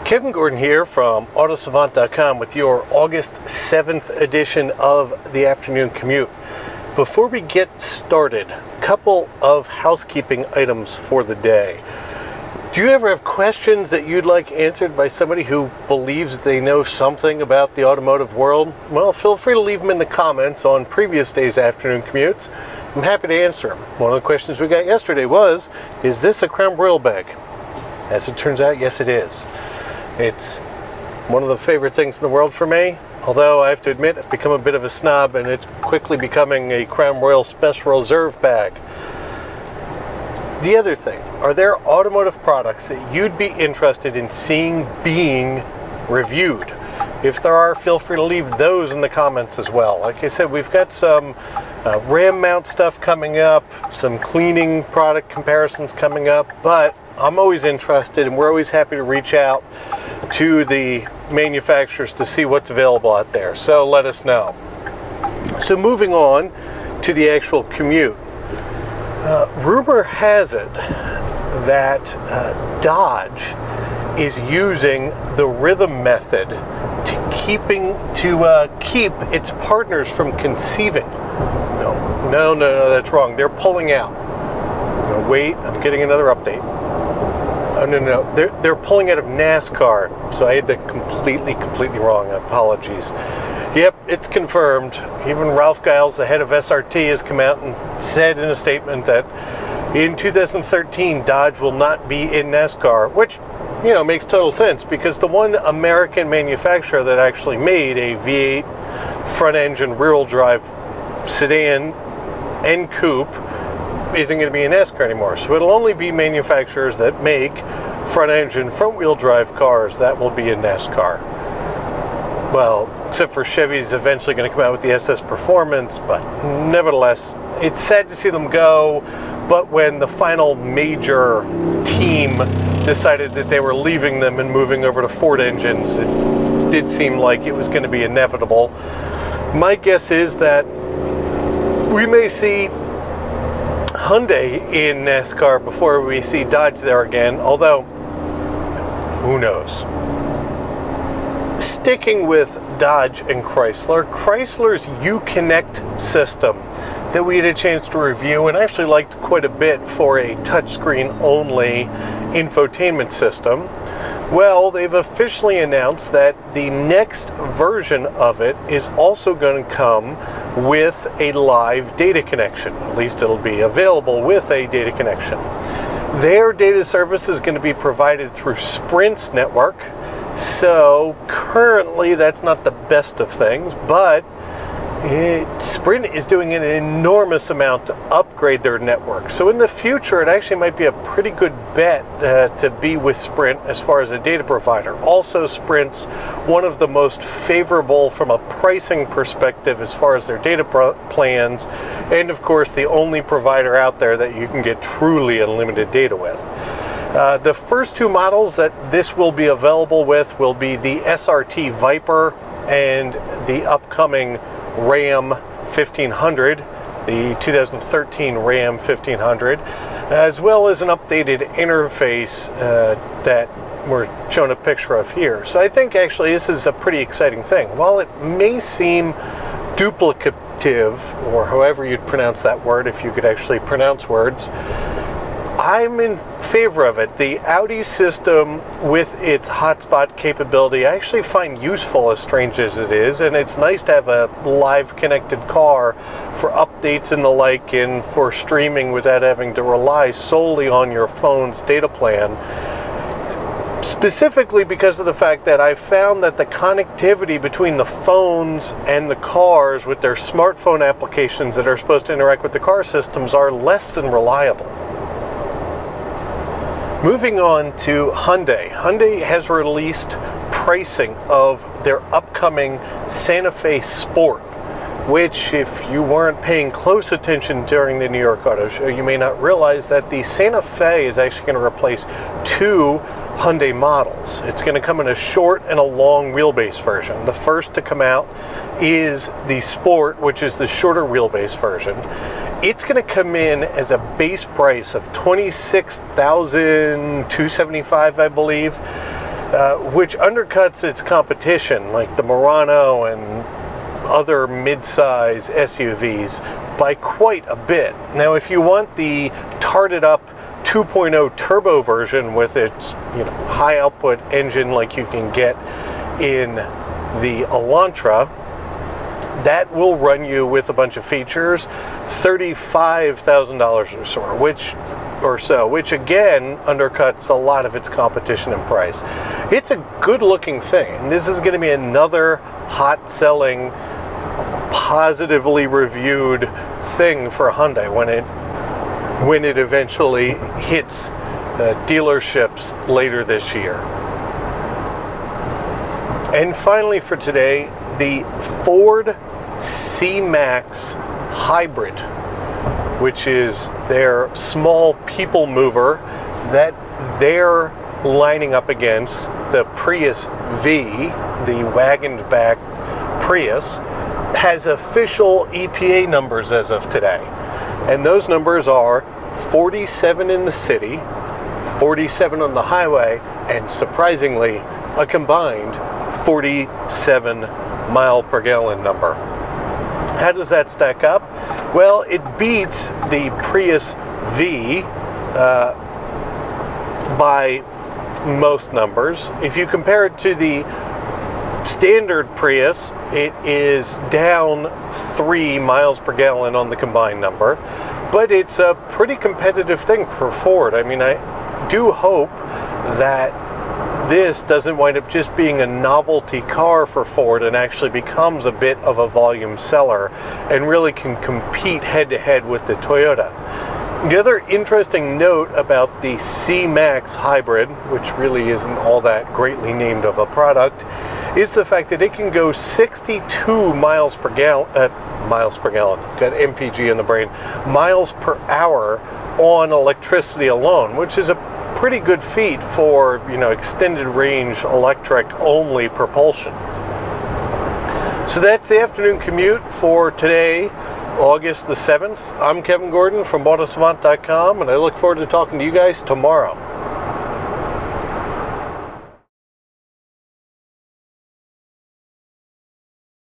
Kevin Gordon here from Autosavant.com with your August 7th edition of the Afternoon Commute. Before we get started, a couple of housekeeping items for the day. Do you ever have questions that you'd like answered by somebody who believes they know something about the automotive world? Well, feel free to leave them in the comments on previous days' afternoon commutes. I'm happy to answer them. One of the questions we got yesterday was, is this a Crown Broil bag? As it turns out, yes it is. It's one of the favorite things in the world for me, although I have to admit I've become a bit of a snob and it's quickly becoming a Crown Royal Special Reserve bag. The other thing, are there automotive products that you'd be interested in seeing being reviewed? If there are, feel free to leave those in the comments as well. Like I said, we've got some Ram mount stuff coming up, some cleaning product comparisons coming up, but I'm always interested and we're always happy to reach out to the manufacturers to see what's available out there. So let us know. So moving on to the actual commute. Rumor has it that Dodge is using the rhythm method to keep its partners from conceiving. No, that's wrong. They're pulling out. No, wait, I'm getting another update. Oh, no. They're pulling out of NASCAR. So I had that completely wrong. Apologies. Yep, it's confirmed. Even Ralph Giles, the head of SRT, has come out and said in a statement that in 2013, Dodge will not be in NASCAR, which, makes total sense because the one American manufacturer that actually made a V8 front-engine rear-wheel drive sedan and coupe isn't going to be in NASCAR anymore. So it'll only be manufacturers that make front-engine, front-wheel drive cars that will be in NASCAR. Well, except for Chevy's eventually going to come out with the SS Performance, but nevertheless, it's sad to see them go. But when the final major team decided that they were leaving them and moving over to Ford engines, it did seem like it was going to be inevitable. My guess is that we may see Hyundai in NASCAR before we see Dodge there again, although who knows. Sticking with Dodge and Chrysler's uConnect system that we had a chance to review and actually liked quite a bit for a touchscreen only infotainment system. Well, they've officially announced that the next version of it is also going to come with a live data connection. At least it'll be available with a data connection. Their data service is going to be provided through Sprint's network. So currently that's not the best of things, but Sprint is doing an enormous amount to upgrade their network. So in the future, it actually might be a pretty good bet to be with Sprint as far as a data provider. Also, Sprint's one of the most favorable from a pricing perspective as far as their data plans, and of course the only provider out there that you can get truly unlimited data with. The first two models that this will be available with will be the SRT Viper and the upcoming Ram 1500, the 2013 Ram 1500, as well as an updated interface that we're showing a picture of here. So I think actually this is a pretty exciting thing. While it may seem duplicative, or however you'd pronounce that word if you could actually pronounce words, I'm in favor of it. The Audi system with its hotspot capability I actually find useful, as strange as it is, and it's nice to have a live connected car for updates and the like, and for streaming without having to rely solely on your phone's data plan. Specifically because of the fact that I've found that the connectivity between the phones and the cars with their smartphone applications that are supposed to interact with the car systems are less than reliable. Moving on to Hyundai. Hyundai has released pricing of their upcoming Santa Fe Sport, which, if you weren't paying close attention during the New York Auto Show, you may not realize that the Santa Fe is actually going to replace two Hyundai models. It's going to come in a short and a long wheelbase version. The first to come out is the Sport, which is the shorter wheelbase version. It's going to come in as a base price of $26,275, I believe. which undercuts its competition like the Murano and other mid-size SUVs by quite a bit. Now, if you want the tarted up 2.0 turbo version with its high output engine like you can get in the Elantra, that will run you with a bunch of features $35,000 or so, which again undercuts a lot of its competition in price. It's a good looking thing, and this is going to be another hot selling, positively reviewed thing for Hyundai when it eventually hits dealerships later this year. And finally for today, the Ford C-Max Hybrid, which is their small people mover that they're lining up against the Prius V, the wagoned back Prius, has official EPA numbers as of today. And those numbers are 47 in the city, 47 on the highway, and surprisingly, a combined 47 mile per gallon number. How does that stack up? Well, it beats the Prius V by most numbers. If you compare it to the standard Prius, it is down 3 miles per gallon on the combined number, but it's a pretty competitive thing for Ford. I mean, I do hope that this doesn't wind up just being a novelty car for Ford and actually becomes a bit of a volume seller and really can compete head-to-head with the Toyota. The other interesting note about the C-Max Hybrid, which really isn't all that greatly named of a product, is the fact that it can go 62 miles per gallon, got MPG in the brain, miles per hour on electricity alone, which is a pretty good feat for, extended range electric only propulsion. So that's the afternoon commute for today, August the 7th. I'm Kevin Gordon from AutoSavant.com, and I look forward to talking to you guys tomorrow.